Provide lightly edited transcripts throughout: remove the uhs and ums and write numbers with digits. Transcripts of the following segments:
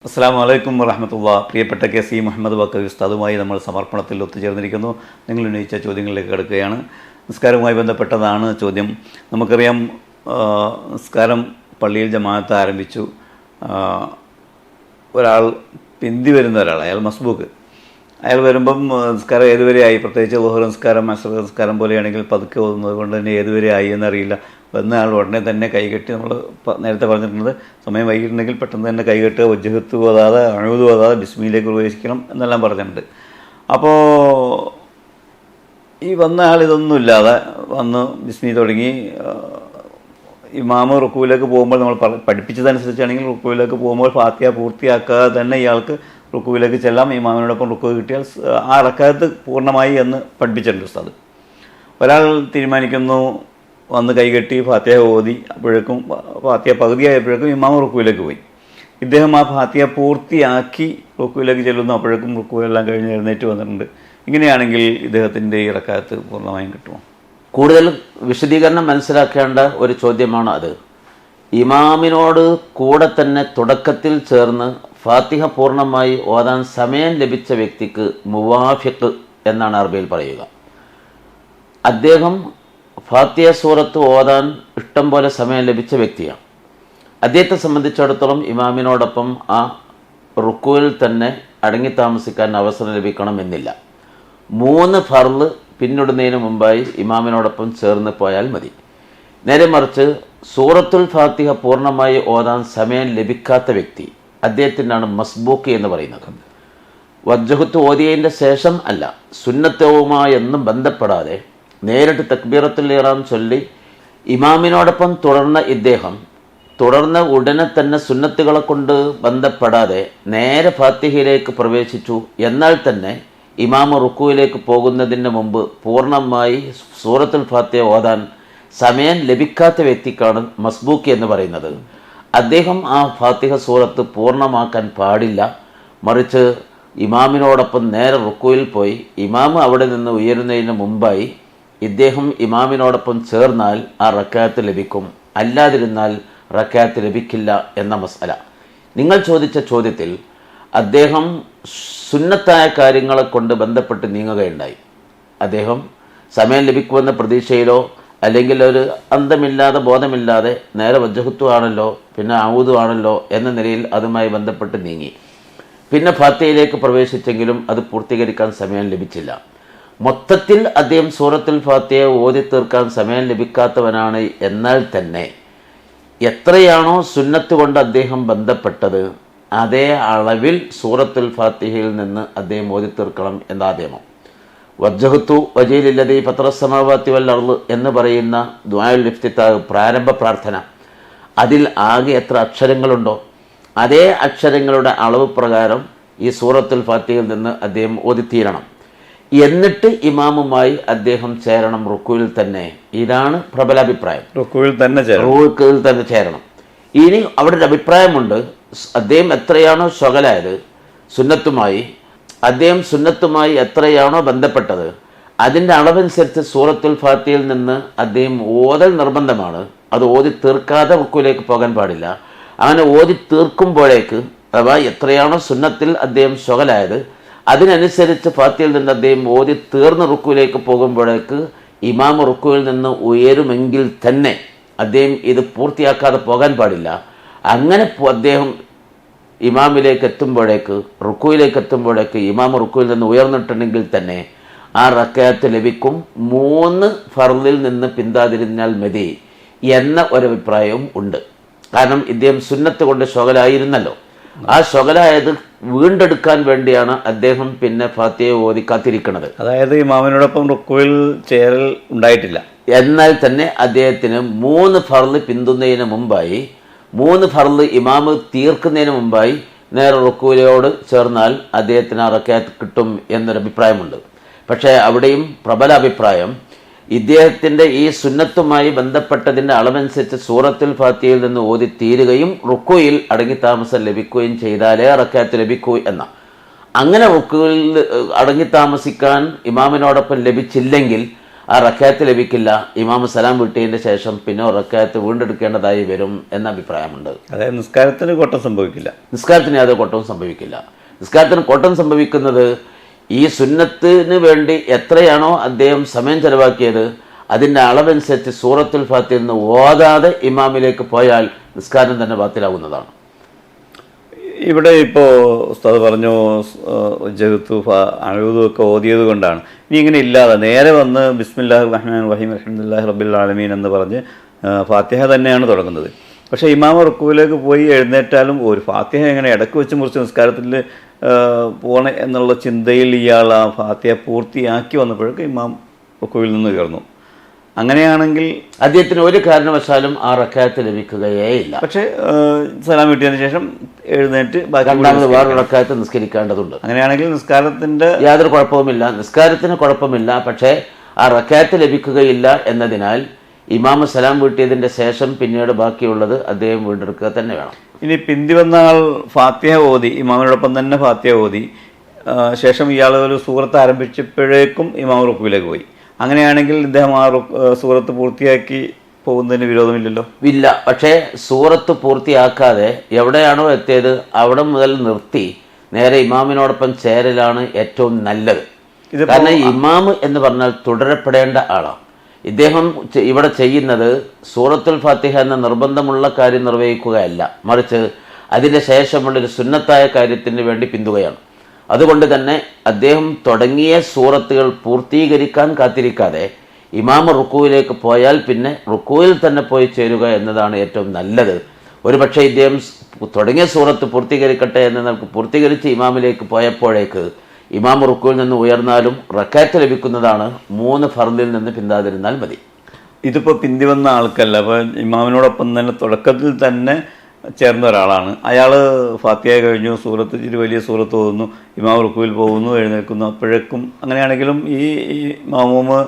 അസ്സലാമു അലൈക്കും വറഹ്മത്തുള്ളാഹി. പ്രിയപ്പെട്ട കെ.സി. മുഹമ്മദ് ബക്കർ ഉസ്താദുമായി നമ്മൾ സമർപ്പണത്തിൽ ഒത്തുചേർന്നിരിക്കുന്നു. നിങ്ങൾ ഉന്നയിച്ച ചോദ്യങ്ങളിലേക്ക് കിടക്കുകയാണ്. നിസ്കാരവുമായി ബന്ധപ്പെട്ടതാണ് ചോദ്യം. നമുക്കറിയാം, നിസ്കാരം പള്ളിയിൽ ജമാഅത്ത് ആരംഭിച്ചു. ഒരാൾ പിന്തി വരുന്ന ഒരാൾ, അയാൾ മസ്ബൂക്ക്. അയാൾ വരുമ്പം നിസ്കാരം ഏതുവരെയായി, പ്രത്യേകിച്ച് ളുഹർ നിസ്കാരം അസ്ർ നിസ്കാരം പോലെയാണെങ്കിൽ പതുക്കെ ഓതുന്നത് കൊണ്ട് തന്നെ ഏതുവരെ ആയി എന്നറിയില്ല. വന്ന ആൾ ഉടനെ തന്നെ കൈകെട്ടി, നമ്മൾ നേരത്തെ പറഞ്ഞിട്ടുണ്ട്, സമയം വൈകിട്ടുണ്ടെങ്കിൽ പെട്ടെന്ന് തന്നെ കൈകെട്ടുക, വജ്ജഹത്ത് ഓതാതെ അഴുതു ഓതാതെ ബിസ്മിയിലേക്ക് പ്രവേശിക്കണം എന്നെല്ലാം പറഞ്ഞിട്ടുണ്ട്. അപ്പോൾ ഈ വന്ന ആൾ ഇതൊന്നുമില്ലാതെ വന്ന് ബിസ്മി തുടങ്ങി. ഇമാമ് റുക്കൂവിലേക്ക് പോകുമ്പോൾ നമ്മൾ പഠിപ്പിച്ചതനുസരിച്ചാണെങ്കിൽ റുക്കൂവിലേക്ക് പോകുമ്പോൾ ഫാത്തിഹ പൂർത്തിയാക്കാതെ തന്നെ ഇയാൾക്ക് റുക്കൂവിലേക്ക് ചെല്ലാം. ഇമാമിനോടൊപ്പം റുക്കൂ കിട്ടിയാൽ ആ റക്അത്ത് പൂർണ്ണമായി എന്ന് പഠിപ്പിച്ചിട്ടുണ്ട് ഉസ്താദ്. ഒരാൾ തീരുമാനിക്കുന്നു, വന്ന് കൈകെട്ടി ഫാത്തിഹ ഓതി, അപ്പോഴേക്കും ഫാത്തിഹ പകുതിയായപ്പോഴേക്കും ഇമാം റുക്കൂവിലേക്ക് പോയി. ഇദ്ദേഹം ആ ഫാത്തിഹ പൂർത്തിയാക്കി റുക്കൂവിലേക്ക് ചെല്ലുന്നു. അപ്പോഴേക്കും റുക്കൂ എല്ലാം കഴിഞ്ഞ് എഴുന്നേറ്റ് വന്നിട്ടുണ്ട്. ഇങ്ങനെയാണെങ്കിൽ ഇദ്ദേഹത്തിൻ്റെ ഈ റക്അത്ത് പൂർണ്ണമായും കിട്ടുമോ? കൂടുതൽ വിശദീകരണം മനസ്സിലാക്കേണ്ട ഒരു ചോദ്യമാണ് അത്. ഇമാമിനോട് കൂടെ തന്നെ തുടക്കത്തിൽ ചേർന്ന് ഫാത്തിഹ പൂർണ്ണമായി ഓതാൻ സമയം ലഭിച്ച വ്യക്തിക്ക് മുവാഫിഖ് എന്നാണ് അറബിയിൽ പറയുക. അദ്ദേഹം ഫാത്തിഹ സൂറത്ത് ഓതാൻ ഇഷ്ടം പോലെ സമയം ലഭിച്ച വ്യക്തിയാണ്. അദ്ദേഹത്തെ സംബന്ധിച്ചിടത്തോളം ഇമാമിനോടൊപ്പം ആ റുക്കുവിൽ തന്നെ അടങ്ങി താമസിക്കാൻ അവസരം ലഭിക്കണമെന്നില്ല. 3 ഫർള് പിന്നിടുന്നതിന് മുമ്പായി ഇമാമിനോടൊപ്പം ചേർന്ന് പോയാൽ മതി. നേരെ മറിച്ച് സൂറത്തുൽ ഫാത്തിഹ പൂർണ്ണമായി ഓതാൻ സമയം ലഭിക്കാത്ത വ്യക്തി, അദ്ദേഹത്തിനാണ് മസ്ബൂക്ക് എന്ന് പറയുന്നത്. വജ്ജഹത്ത് ഓതിയതിൻ്റെ ശേഷം അല്ല, സുന്നത്തവുമായൊന്നും ബന്ധപ്പെടാതെ നേരിട്ട് തക്ബീറത്തുൽ ഇഹ്റാം ചൊല്ലി ഇമാമിനോടൊപ്പം തുടർന്ന ഇദ്ദേഹം തുടർന്ന് ഉടനെ തന്നെ സുന്നത്തുകളെ കൊണ്ട് ബന്ധപ്പെടാതെ നേരെ ഫാത്തിഹയിലേക്ക് പ്രവേശിച്ചു. എന്നാൽ തന്നെ ഇമാമ് റുക്കുവിലേക്ക് പോകുന്നതിന് മുമ്പ് പൂർണ്ണമായി സൂറത്തുൽ ഫാത്തിഹ ഓതാൻ സമയം ലഭിക്കാത്ത വ്യക്തിക്കാണ് മസ്ബൂക്ക് എന്ന് പറയുന്നത്. അദ്ദേഹം ആ ഫാത്തിഹ സൂറത്ത് പൂർണ്ണമാക്കാൻ പാടില്ല. മറിച്ച് ഇമാമിനോടൊപ്പം നേരെ റുക്കുവിൽ പോയി ഇമാമ് അവിടെ നിന്ന് ഉയരുന്നതിന് മുമ്പായി ഇദ്ദേഹം ഇമാമിനോടൊപ്പം ചേർന്നാൽ ആ റക്അത്ത് ലഭിക്കും, അല്ലാതിരുന്നാൽ റക്അത്ത് ലഭിക്കില്ല എന്ന മസ്അല. നിങ്ങൾ ചോദിച്ച ചോദ്യത്തിൽ അദ്ദേഹം സുന്നത്തായ കാര്യങ്ങളെ കൊണ്ട് ബന്ധപ്പെട്ട് നീങ്ങുകയുണ്ടായി. അദ്ദേഹം സമയം ലഭിക്കുമെന്ന പ്രതീക്ഷയിലോ അല്ലെങ്കിൽ ഒരു അന്തമില്ലാതെ ബോധമില്ലാതെ നേരെ വജ്ജഹത്തു ആണല്ലോ പിന്നെ ഔദു ആണല്ലോ എന്ന നിലയിൽ അതുമായി ബന്ധപ്പെട്ട് നീങ്ങി. പിന്നെ ഫാത്തിഹയിലേക്ക് പ്രവേശിച്ചെങ്കിലും അത് പൂർത്തീകരിക്കാൻ സമയം ലഭിച്ചില്ല. മൊത്തത്തിൽ അദ്ദേഹം സൂറത്തുൽ ഫാത്തിഹ ഓതി തീർക്കാൻ സമയം ലഭിക്കാത്തവനാണ്. എന്നാൽ തന്നെ എത്രയാണോ സുന്നത്ത് കൊണ്ട് അദ്ദേഹം ബന്ധപ്പെട്ടത് അതേ അളവിൽ സൂറത്തുൽ ഫാത്തിഹയിൽ നിന്ന് അദ്ദേഹം ഓതി തീർക്കണം എന്നാദ്യമോ. വജ്ജഹത്തു വജീലില്ലദീ ഫത്തറസ്സമാവാതി വൽ അർള് എന്ന് പറയുന്ന ദുആഉൽ ഇഫ്തിതാഹ്, പ്രാരംഭ പ്രാർത്ഥന, അതിൽ ആകെ എത്ര അക്ഷരങ്ങളുണ്ടോ അതേ അക്ഷരങ്ങളുടെ അളവ് പ്രകാരം ഈ സൂറത്തുൽ ഫാത്തിഹയിൽ നിന്ന് അദ്ദേഹം ഓതിത്തീരണം. എന്നിട്ട് ഇമാമുമായി അദ്ദേഹം ചേരണം റുക്കുവിൽ തന്നെ. ഇതാണ് പ്രബലാഭിപ്രായം. റുക്കുവിൽ തന്നെ ചേരണം. ഇനി അവിടെ ഒരു അഭിപ്രായമുണ്ട്. അദ്ദേഹം എത്രയാണോ ശകലായത് സുന്നത്തുമായി, അദ്ദേഹം സുന്നത്തുമായി എത്രയാണോ ബന്ധപ്പെട്ടത് അതിൻ്റെ അളവനുസരിച്ച് സൂറത്തുൽ ഫാത്തിഹയിൽ നിന്ന് അദ്ദേഹം ഓതൽ നിർബന്ധമാണ്. അത് ഓതി തീർക്കാതെ റുക്കുവിലേക്ക് പോകാൻ പാടില്ല. അങ്ങനെ ഓതി തീർക്കുമ്പോഴേക്ക്, അഥവാ എത്രയാണോ സുന്നത്തിൽ അദ്ദേഹം ശകലായത് അതിനനുസരിച്ച് ഫാത്തിഹയിൽ നിന്ന് അദ്ദേഹം ഓതി തീർന്ന് റുക്കുവിലേക്ക് പോകുമ്പോഴേക്ക് ഇമാം റുക്കുവിൽ നിന്ന് ഉയരുമെങ്കിൽ തന്നെ അദ്ദേഹം ഇത് പൂർത്തിയാക്കാതെ പോകാൻ പാടില്ല. അങ്ങനെ അദ്ദേഹം ഇമാമിലേക്ക് എത്തുമ്പോഴേക്ക്, റുക്കുവിലേക്ക് എത്തുമ്പോഴേക്ക് ഇമാം റുക്കുവിൽ നിന്ന് ഉയർന്നിട്ടുണ്ടെങ്കിൽ തന്നെ ആ റക്അത്ത് ലഭിക്കും. 3 ഫർളിൽ നിന്ന് പിന്താതിരിഞ്ഞാൽ മതി എന്ന ഒരഭിപ്രായവും ഉണ്ട്. കാരണം ഇദ്ദേഹം സുന്നത്ത് കൊണ്ട് ശകലായിരുന്നല്ലോ. ആ ശകലായത് വീണ്ടെടുക്കാൻ വേണ്ടിയാണ് അദ്ദേഹം പിന്നെ ഫാത്തിഹ ഓതി കാത്തിരിക്കുന്നത്. അതായത് ഇമാമിനോടൊപ്പം റുക്കുവിൽ ചേരൽ ഉണ്ടായിട്ടില്ല. എന്നാൽ തന്നെ അദ്ദേഹത്തിന് 3 ഫർള് പിന്തുന്നതിന് മുമ്പായി, 3 ഫർള് ഇമാമ് തീർക്കുന്നതിന് മുമ്പായി നേരെ റുക്കുവിലോട് ചേർന്നാൽ അദ്ദേഹത്തിന് ആ റക്അത്ത് കിട്ടും എന്നൊരഭിപ്രായമുണ്ട്. പക്ഷേ അവിടെയും പ്രബല അഭിപ്രായം, ഇദ്ദേഹത്തിൻ്റെ ഈ സുന്നത്തുമായി ബന്ധപ്പെട്ടതിൻ്റെ അളവനുസരിച്ച് സൂറത്തുൽ ഫാത്തിഹയിൽ നിന്ന് ഓതി തീരുകയും റുക്കുയിൽ അടങ്ങി താമസം ലഭിക്കുകയും ചെയ്താലേ റക്അത്ത് ലഭിക്കൂ എന്ന. അങ്ങനെ റുക്കുയിൽ അടങ്ങി താമസിക്കാൻ ഇമാമിനോടൊപ്പം ലഭിച്ചില്ലെങ്കിൽ ആ റക്കാത്ത് ലഭിക്കില്ല. ഇമാം സലാം വീട്ടിയതിൻ്റെ ശേഷം പിന്നെ റക്കാത്ത് വീണ്ടെടുക്കേണ്ടതായി വരും എന്ന അഭിപ്രായമുണ്ട്. അതായത് നിസ്കാരത്തിന് കോട്ടം സംഭവിക്കില്ല. നിസ്കാരത്തിന് യാതൊരു കോട്ടവും സംഭവിക്കില്ല. നിസ്കാരത്തിന് കോട്ടം സംഭവിക്കുന്നത് ഈ സുന്നത്തിന് വേണ്ടി എത്രയാണോ അദ്ദേഹം സമയം ചെലവാക്കിയത് അതിൻ്റെ അളവനുസരിച്ച് സൂറത്തുൽ ഫാത്തിഹയിൽ നിന്ന് ഓതാതെ ഇമാമിലേക്ക് പോയാൽ നിസ്കാരം തന്നെ ബാത്തിലാകുന്നതാണ്. ഇവിടെ ഇപ്പോൾ ഉസ്താദ് പറഞ്ഞു ജഹത്തു അഴുതും ഒക്കെ ഓതിയത് കൊണ്ടാണ്. ഇനി ഇങ്ങനെ ഇല്ലാതെ നേരെ വന്ന് ബിസ്മില്ലാഹി റഹ്മാൻ റഹീം അൽഹംദുലില്ലാഹി റബ്ബിൽ ആലമീൻ എന്ന് പറഞ്ഞ് ഫാത്തിഹ തന്നെയാണ് തുടങ്ങുന്നത്. പക്ഷേ ഇമാം റുക്കൂവിലേക്ക് പോയി എഴുന്നേറ്റാലും ഒരു ഫാത്തിഹ എങ്ങനെ ഇടയ്ക്ക് വെച്ച് മുറിച്ച് നിസ്കാരത്തിൽ പോകണം എന്നുള്ള ചിന്തയിൽ ഇയാൾ ആ ഫാത്തിഹ പൂർത്തിയാക്കി വന്നപ്പോഴേക്കും ഇമാം റുക്കൂവിൽ നിന്ന് കയറുന്നു. അങ്ങനെയാണെങ്കിൽ അദ്ദേഹത്തിന് ഒരു കാരണവശാലും ആ റക്കാത്ത് ലഭിക്കുകയേ ഇല്ല. പക്ഷേ സലാം വീട്ടിയതിന് ശേഷം എഴുന്നേറ്റ് രണ്ടാമത് വേറൊരു റക്കാത്ത് നിസ്കരിക്കേണ്ടതുണ്ട്. അങ്ങനെയാണെങ്കിൽ നിസ്കാരത്തിന്റെ യാതൊരു കുഴപ്പവുമില്ല, നിസ്കാരത്തിന് കുഴപ്പമില്ല. പക്ഷേ ആ റക്കാത്ത് ലഭിക്കുകയില്ല എന്നതിനാൽ ഇമാം സലാം വീട്ടിയതിൻ്റെ ശേഷം പിന്നീട് ബാക്കിയുള്ളത് അദ്ദേഹം വീണ്ടെടുക്കുക തന്നെ വേണം. ഇനി പിന്തി വന്ന ആൾ ഫാത്തിഹ ഓതി, ഇമാമിനോടൊപ്പം തന്നെ ഫാത്തിഹ ഓതി, ശേഷം ഇയാൾ ഒരു സൂറത്ത് ആരംഭിച്ചപ്പോഴേക്കും ഇമാം റുക്കുവിലേക്ക് പോയി. അങ്ങനെയാണെങ്കിൽ ഇദ്ദേഹം ആ സൂറത്ത് പൂർത്തിയാക്കി പോകുന്നതിന് വിരോധമില്ലല്ലോ. ഇല്ല. പക്ഷേ സൂറത്ത് പൂർത്തിയാക്കാതെ എവിടെയാണോ എത്തിയത് അവിടെ മുതൽ നിർത്തി നേരെ ഇമാമിനോടൊപ്പം ചേരലാണ് ഏറ്റവും നല്ലത്. കാരണം ഇമാം എന്ന് പറഞ്ഞാൽ തുടരപ്പെടേണ്ട ആളാണ്. ഇദ്ദേഹം ഇവിടെ ചെയ്യുന്നത് സൂറത്തുൽ ഫാത്തിഹ എന്ന നിർബന്ധമുള്ള കാര്യം നിർവഹിക്കുകയല്ല, മറിച്ച് അതിൻ്റെ ശേഷമുള്ളൊരു സുന്നത്തായ കാര്യത്തിന് വേണ്ടി പിന്തുകയാണ്. അതുകൊണ്ട് തന്നെ അദ്ദേഹം തുടങ്ങിയ സൂറത്തുകൾ പൂർത്തീകരിക്കാൻ കാത്തിരിക്കാതെ ഇമാം റുക്കുവിലേക്ക് പോയാൽ പിന്നെ റുക്കുവിൽ തന്നെ പോയി ചേരുക എന്നതാണ് ഏറ്റവും നല്ലത്. ഒരുപക്ഷെ ഇദ്ദേഹം തുടങ്ങിയ സൂറത്ത് പൂർത്തീകരിക്കട്ടെ എന്ന് നമുക്ക് പൂർത്തീകരിച്ച് ഇമാമിലേക്ക് പോയപ്പോഴേക്ക് ഇമാം റുക്കുവിൽ നിന്ന് ഉയർന്നാലും റക്കാത്ത് ലഭിക്കുന്നതാണ്. 3 ഫർദിൽ നിന്ന് പിന്താതിരുന്നാൽ മതി. ഇതിപ്പോൾ പിന്തി വന്ന ആൾക്കല്ല, അപ്പോൾ ഇമാമിനോടൊപ്പം തന്നെ തുടക്കത്തിൽ തന്നെ ചേർന്ന ഒരാളാണ്. അയാൾ ഫാത്തിഹ കഴിഞ്ഞു, സൂറത്ത് ഇച്ചിരി വലിയ സൂറത്ത് ഓതുന്നു, ഇമാം റുക്കുവിൽ പോകുന്നു, എഴുന്നേൽക്കുന്നു. അപ്പോഴേക്കും അങ്ങനെയാണെങ്കിലും ഈ മാമൂമ്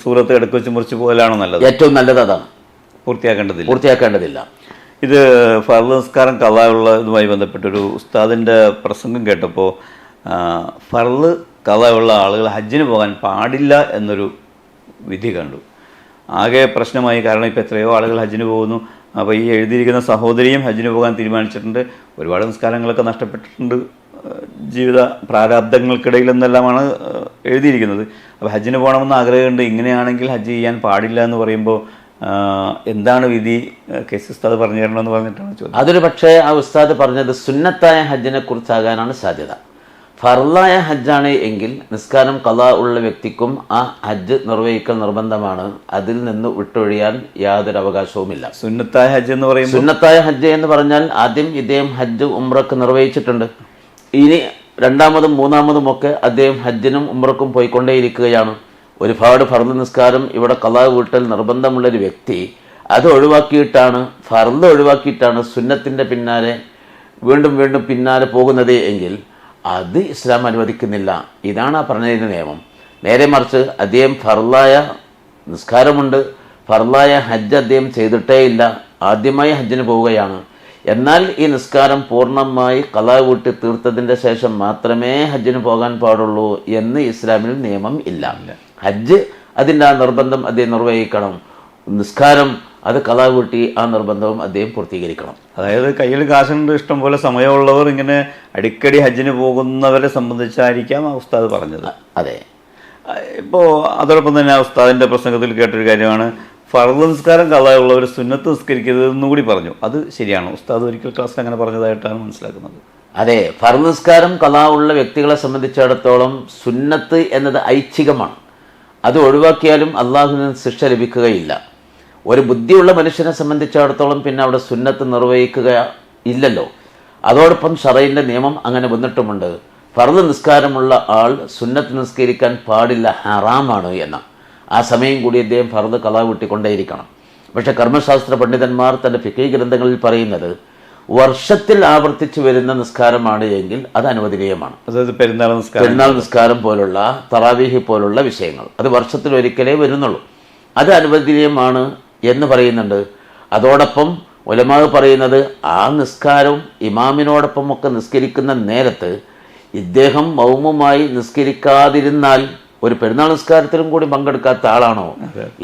സൂറത്ത് ഇടയ്ക്ക് വെച്ച് മുറിച്ച് പോകലാണോ നല്ലത്? ഏറ്റവും നല്ലത് അതാണ്. പൂർത്തിയാക്കേണ്ടതില്ല. ഇത് ഫർദ് നിസ്കാരം ഖളായുള്ള ഇതുമായി ബന്ധപ്പെട്ടൊരു ഉസ്താദിൻ്റെ പ്രസംഗം കേട്ടപ്പോൾ ഫർദ് ഖളായുള്ള ആളുകൾ ഹജ്ജിന് പോകാൻ പാടില്ല എന്നൊരു വിധി കണ്ടു. ആകെ പ്രശ്നമായി. കാരണം ഇപ്പോൾ എത്രയോ ആളുകൾ ഹജ്ജിന് പോകുന്നു. അപ്പോൾ ഈ എഴുതിയിരിക്കുന്ന സഹോദരിയും ഹജ്ജിന് പോകാൻ തീരുമാനിച്ചിട്ടുണ്ട്. ഒരുപാട് നിസ്കാരങ്ങളൊക്കെ നഷ്ടപ്പെട്ടിട്ടുണ്ട് ജീവിത പ്രാരാബ്ദങ്ങൾക്കിടയിൽ എന്നെല്ലാമാണ് എഴുതിയിരിക്കുന്നത്. അപ്പോൾ ഹജ്ജിന് പോകണമെന്ന് ആഗ്രഹമുണ്ട്. ഇങ്ങനെയാണെങ്കിൽ ഹജ്ജ് ചെയ്യാൻ പാടില്ല എന്ന് പറയുമ്പോൾ എന്താണ് വിധി? കേസ് ഉസ്താദ് പറഞ്ഞു തരണമെന്ന് പറഞ്ഞിട്ടാണ് ചോദ്യം. അതൊരു പക്ഷേ ആ ഉസ്താദ് പറഞ്ഞത് സുന്നത്തായ ഹജ്ജിനെ കുറിച്ചാകാനാണ് സാധ്യത. ഫർളായ ഹജ്ജാണ് എങ്കിൽ നിസ്കാരം ഖളാ ഉള്ള വ്യക്തിക്കും ആ ഹജ്ജ് നിർവഹിക്കൽ നിർബന്ധമാണ്. അതിൽ നിന്ന് വിട്ടൊഴിയാൻ യാതൊരു അവകാശവുമില്ല. സുന്നത്തായ ഹജ്ജ് എന്ന് പറയുമ്പോൾ സുന്നത്തായ ഹജ്ജ് എന്ന് പറഞ്ഞാൽ ആദ്യം ഇദ്ദേഹം ഹജ്ജ് ഉംറക്ക് നിർവഹിച്ചിട്ടുണ്ട്. ഇനി രണ്ടാമതും മൂന്നാമതും ഒക്കെ അദ്ദേഹം ഹജ്ജിനും ഉംറക്കും പോയിക്കൊണ്ടേയിരിക്കുകയാണ്. ഒരുപാട് ഫർദ് നിസ്കാരം ഇവിടെ ഖളാ വീട്ടൽ നിർബന്ധമുള്ളൊരു വ്യക്തി അത് ഫർദ് ഒഴിവാക്കിയിട്ടാണ് സുന്നത്തിൻ്റെ പിന്നാലെ വീണ്ടും വീണ്ടും പിന്നാലെ പോകുന്നത് എങ്കിൽ അത് ഇസ്ലാം അനുവദിക്കുന്നില്ല. ഇതാണ് ആ പറഞ്ഞതിൻ്റെ നിയമം. നേരെ മറിച്ച് അദ്ദേഹം ഫർളായ നിസ്കാരമുണ്ട്, ഫർളായ ഹജ്ജ് അദ്ദേഹം ചെയ്തിട്ടേ ഇല്ല, ആദ്യമായി ഹജ്ജിന് പോവുകയാണ്. എന്നാൽ ഈ നിസ്കാരം പൂർണ്ണമായി ഖളാ വീട്ടി തീർത്തതിൻ്റെ ശേഷം മാത്രമേ ഹജ്ജിന് പോകാൻ പാടുള്ളൂ എന്ന് ഇസ്ലാമിൽ നിയമം ഇല്ല. ഹജ്ജ് അതിൻ്റെ ആ നിർബന്ധം അദ്ദേഹം നിർവഹിക്കണം. നിസ്കാരം അത് ഖളാ വീട്ടി ആ നിർബന്ധവും അദ്ദേഹം പൂർത്തീകരിക്കണം. അതായത് കയ്യിൽ കാശുണ്ട്, ഇഷ്ടം പോലെ സമയമുള്ളവർ ഇങ്ങനെ അടിക്കടി ഹജ്ജിന് പോകുന്നവരെ സംബന്ധിച്ചായിരിക്കാം ആ ഉസ്താദ് പറഞ്ഞത്. അതെ. ഇപ്പോൾ അതോടൊപ്പം തന്നെ ആ ഉസ്താദിൻ്റെ പ്രസംഗത്തിൽ കേട്ടൊരു കാര്യമാണ് ഫർദ് നിസ്കാരം ഖളാ ഉള്ളവർ സുന്നത്ത് നിസ്കരിക്കരുതെന്നും കൂടി പറഞ്ഞു. അത് ശരിയാണോ? ഉസ്താദ് ഒരിക്കൽ ക്ലാസ്സിൽ അങ്ങനെ പറഞ്ഞതായിട്ടാണ് മനസ്സിലാക്കുന്നത്. അതെ. ഫർദ് നിസ്കാരം ഖളാ ഉള്ള വ്യക്തികളെ സംബന്ധിച്ചിടത്തോളം സുന്നത്ത് എന്നത് ഐച്ഛികമാണ്. അത് ഒഴിവാക്കിയാലും അള്ളാഹുവിന് ശിക്ഷ ലഭിക്കുകയില്ല. ഒരു ബുദ്ധിയുള്ള മനുഷ്യനെ സംബന്ധിച്ചിടത്തോളം പിന്നെ അവിടെ സുന്നത്ത് നിർവഹിക്കുക ഇല്ലല്ലോ. അതോടൊപ്പം ശറഈന്റെ നിയമം അങ്ങനെ വന്നിട്ടുമുണ്ട്. ഫർദ് നിസ്കാരമുള്ള ആൾ സുന്നത്ത് നിസ്കരിക്കാൻ പാടില്ല, ഹറാമാണ് എന്ന. ആ സമയം കൂടി അദ്ദേഹം ഫർദ് ഖളാ വീട്ടിക്കൊണ്ടേയിരിക്കണം. പക്ഷെ കർമ്മശാസ്ത്ര പണ്ഡിതന്മാർ തൻ്റെ ഫിഖ് ഗ്രന്ഥങ്ങളിൽ പറയുന്നത് വർഷത്തിൽ ആവർത്തിച്ചു വരുന്ന നിസ്കാരമാണ് എങ്കിൽ അത് അനുവദനീയമാണ്. അതായത് പെരുന്നാൾ നിസ്കാരം പോലുള്ള തറാവീഹ് പോലുള്ള വിഷയങ്ങൾ അത് വർഷത്തിൽ ഒരിക്കലേ വരുന്നുള്ളൂ. അത് അനുവദനീയമാണ് എന്ന് പറയുന്നുണ്ട്. അതോടൊപ്പം ഉലമാവ് പറയുന്നത് ആ നിസ്കാരവും ഇമാമിനോടൊപ്പം ഒക്കെ നിസ്കരിക്കുന്ന നേരത്ത് ഇദ്ദേഹം മൗമുമായി നിസ്കരിക്കാതിരുന്നാൽ ഒരു പെരുന്നാൾ നിസ്കാരത്തിലും കൂടി പങ്കെടുക്കാത്ത ആളാണോ?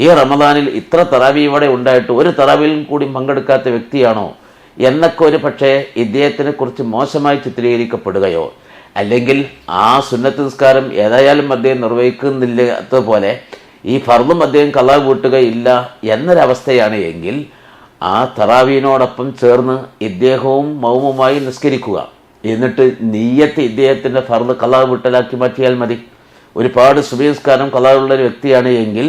ഈ റമദാനിൽ ഇത്ര തറാവി ഇവിടെ ഉണ്ടായിട്ട് ഒരു തറാവിയിലും കൂടി പങ്കെടുക്കാത്ത വ്യക്തിയാണോ എന്നൊക്കെ ഒരു പക്ഷേ ഇദ്ദേഹത്തിനെ കുറിച്ച് മോശമായി ചിത്രീകരിക്കപ്പെടുകയോ, അല്ലെങ്കിൽ ആ സുന്നത്ത് നിസ്കാരം ഏതായാലും അദ്ദേഹം നിർവഹിക്കുന്നില്ലാത്ത പോലെ ഈ ഫർദും അദ്ദേഹം ഖളാ വീട്ടുകയില്ല എന്നൊരവസ്ഥയാണ് എങ്കിൽ ആ തറാവീനോടൊപ്പം ചേർന്ന് ഇദ്ദേഹവും മൗമുമായി നിസ്കരിക്കുക. എന്നിട്ട് നിയ്യത്ത് ഇദ്ദേഹത്തിൻ്റെ ഫർദ് ഖളാ വീട്ടലാക്കി മാറ്റിയാൽ മതി. ഒരുപാട് സുബഹി നിസ്കാരം ഖളാ ഉള്ള ഒരു വ്യക്തിയാണ് എങ്കിൽ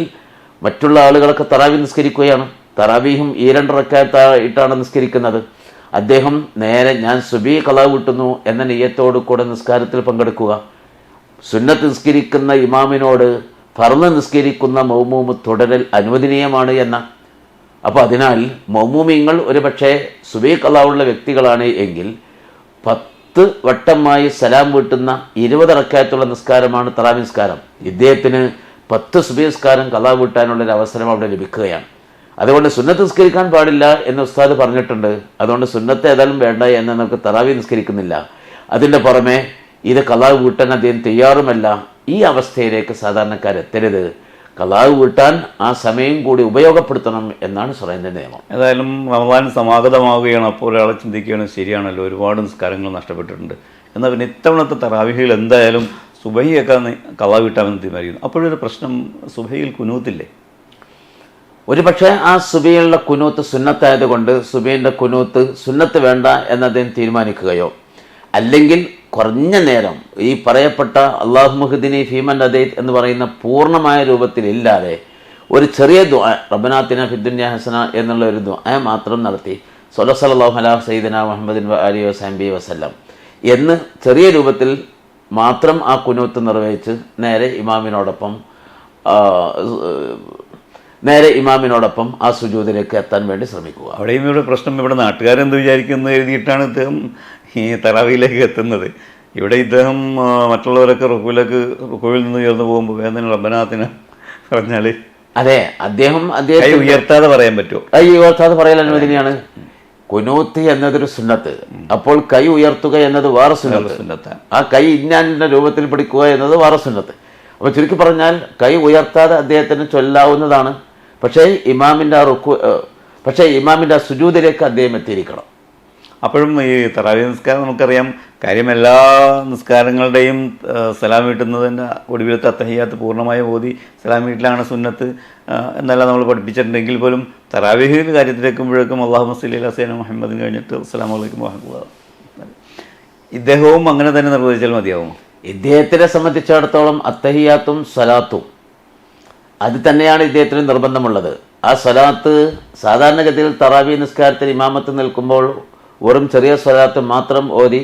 മറ്റുള്ള ആളുകളൊക്കെ തറാവി നിസ്കരിക്കുകയാണ്. തറാവീഹും ഈ 2 റക്അത്തായിട്ടാണ് നിസ്കരിക്കുന്നത്. അദ്ദേഹം നേരെ ഞാൻ സുബഹി ഖളാ വീട്ടുന്നു എന്ന നിയ്യത്തോടു കൂടെ നിസ്കാരത്തിൽ പങ്കെടുക്കുക. സുന്നത്ത് നിസ്കരിക്കുന്ന ഇമാമിനോട് ഫർദ് നിസ്കരിക്കുന്ന മൗമൂമ് തുടരൽ അനുവദനീയമാണ് എന്ന. അപ്പോൾ അതിനാൽ മൗമൂമിങ്ങൾ ഒരു പക്ഷേ സുബഹി ഖളാ ഉള്ള വ്യക്തികളാണ് എങ്കിൽ 10 വട്ടമായി സലാം വീട്ടുന്ന 20 റക്അത്തുള്ള നിസ്കാരമാണ് തറാവി നിസ്കാരം. ഇദ്ദേഹത്തിന് 10 സുബഹി നിസ്കാരം ഖളാ വീട്ടാനുള്ളൊരു അവസരം അവിടെ ലഭിക്കുകയാണ്. അതുകൊണ്ട് സുന്നത്ത് നിസ്കരിക്കാൻ പാടില്ല എന്ന് ഉസ്താദ് പറഞ്ഞിട്ടുണ്ട്. അതുകൊണ്ട് സുന്നത്ത് ഏതായാലും വേണ്ട എന്ന് നമുക്ക് തറാവി നിസ്കരിക്കുന്നില്ല. അതിൻ്റെ പുറമെ ഇത് ഖളാ വീട്ടാൻ അദ്ദേഹം തയ്യാറുമല്ല. ഈ അവസ്ഥയിലേക്ക് സാധാരണക്കാരെത്തരുത്. ഖളാ വീട്ടാൻ ആ സമയം കൂടി ഉപയോഗപ്പെടുത്തണം എന്നാണ് സുറൈൻ്റെ നിയമം. ഏതായാലും റമദാൻ സമാഗതമാവുകയാണ്. അപ്പോൾ ഒരാളെ ചിന്തിക്കുകയാണ്, ശരിയാണല്ലോ, ഒരുപാട് നിസ്കാരങ്ങൾ നഷ്ടപ്പെട്ടിട്ടുണ്ട്. എന്നാൽ പിന്നെ ഇത്തവണത്തെ തറാവിഹിൽ എന്തായാലും സുബഹിയൊക്കെ ഖളാ വീട്ടാമെന്ന് തീരുമാനിക്കുന്നു. അപ്പോഴൊരു പ്രശ്നം, സുബഹിയിൽ കുനൂത്തില്ലേ? ഒരു പക്ഷേ ആ സുബഹിയുള്ള കുനൂത്ത് സുന്നത്തായതുകൊണ്ട് സുബഹിൻ്റെ കുനൂത്ത് സുന്നത്ത് വേണ്ട എന്ന് അദ്ദേഹം തീരുമാനിക്കുകയോ, അല്ലെങ്കിൽ കുറഞ്ഞ നേരം ഈ പറയപ്പെട്ട അല്ലാഹു മുഹ്ദിനി ഫീമൻ അദൈത് എന്ന് പറയുന്ന പൂർണ്ണമായ രൂപത്തിലില്ലാതെ ഒരു ചെറിയ ദുആ, റബ്ബനാ ആതിനാ ഫിദ്ദുനിയ ഹസന എന്നുള്ള ഒരു ദുആ മാത്രം നടത്തി സ്വല്ലല്ലാഹു അലാ സയ്യിദിനാ മുഹമ്മദിൻ വ ആലിഹി വസഹ്ബിഹി വസല്ലം എന്ന് ചെറിയ രൂപത്തിൽ മാത്രം ആ കുനൂത്ത് നിർവഹിച്ച് നേരെ ഇമാമിനോടൊപ്പം ആ സുജൂദിലേക്ക് എത്താൻ വേണ്ടി ശ്രമിക്കുക. അവിടെയും ഇവിടെ പ്രശ്നം, ഇവിടെ നാട്ടുകാരെന്ത് വിചാരിക്കുന്നത് എഴുതിയിട്ടാണ് ഇദ്ദേഹം ഈ തറാവിയിലേക്ക് എത്തുന്നത്. ഇവിടെ ഇദ്ദേഹം മറ്റുള്ളവരൊക്കെ റുക്കുവിൽ നിന്ന് ഉയർന്നു പോകുമ്പോൾ വേദന റബ്ബനാത്തിന പറഞ്ഞാൽ അതെ, അദ്ദേഹം ഉയർത്താതെ പറയാൻ പറ്റുമോ? കൈ ഉയർത്താതെ പറയാൻ അനുവദനീയാണ്. കുനൂത്ത് എന്നതൊരു സുന്നത്ത്, അപ്പോൾ കൈ ഉയർത്തുക എന്നത് വേറെ സുന്നത്ത്. ആ കൈ ഇന്നാലിൻ്റെ രൂപത്തിൽ പിടിക്കുക എന്നത് വേറെ സുന്നത്ത്. അപ്പോൾ ചുരുക്കി പറഞ്ഞാൽ കൈ ഉയർത്താതെ അദ്ദേഹത്തിന് ചൊല്ലാവുന്നതാണ്. പക്ഷേ ഇമാമിൻ്റെ ആ സുജൂദിലേക്ക് അദ്ദേഹം എത്തിയിരിക്കണം. അപ്പോഴും ഈ തറാവി നിസ്കാരം നമുക്കറിയാം, കാര്യം എല്ലാ നിസ്കാരങ്ങളുടെയും സലാം വീട്ടുന്നതിൻ്റെ ഒടുവിലത്തെ അത്തഹിയ്യാത്ത് പൂർണ്ണമായ ഓതി സലാം വീട്ടിലാണ് സുന്നത്ത് എന്നല്ല നമ്മൾ പഠിപ്പിച്ചിട്ടുണ്ടെങ്കിൽ പോലും തറാവീഹിൻ്റെ കാര്യത്തിലേക്കുമ്പോഴേക്കും അല്ലാഹുമ്മ സ്വല്ലി അലാ സയ്യിദിനാ മുഹമ്മദിൻ കഴിഞ്ഞിട്ട് അസ്സലാമു അലൈക്കും വറഹ്മത്തുള്ളാഹി. ഇദ്ദേഹവും അങ്ങനെ തന്നെ നിർവഹിച്ചാൽ മതിയാവും. ഇദ്ദേഹത്തിനെ സംബന്ധിച്ചിടത്തോളം അത്തഹിയ്യാത്തും സ്വലാത്തും അത് തന്നെയാണ് ഇദ്ദേഹത്തിന് നിർബന്ധമുള്ളത്. ആ സ്വലാത്ത് സാധാരണഗതിയിൽ തറാവി നിസ്കാരത്തിൽ ഇമാമത്ത് നിൽക്കുമ്പോൾ വെറും ചെറിയ സ്വലാത്ത് മാത്രം ഓതി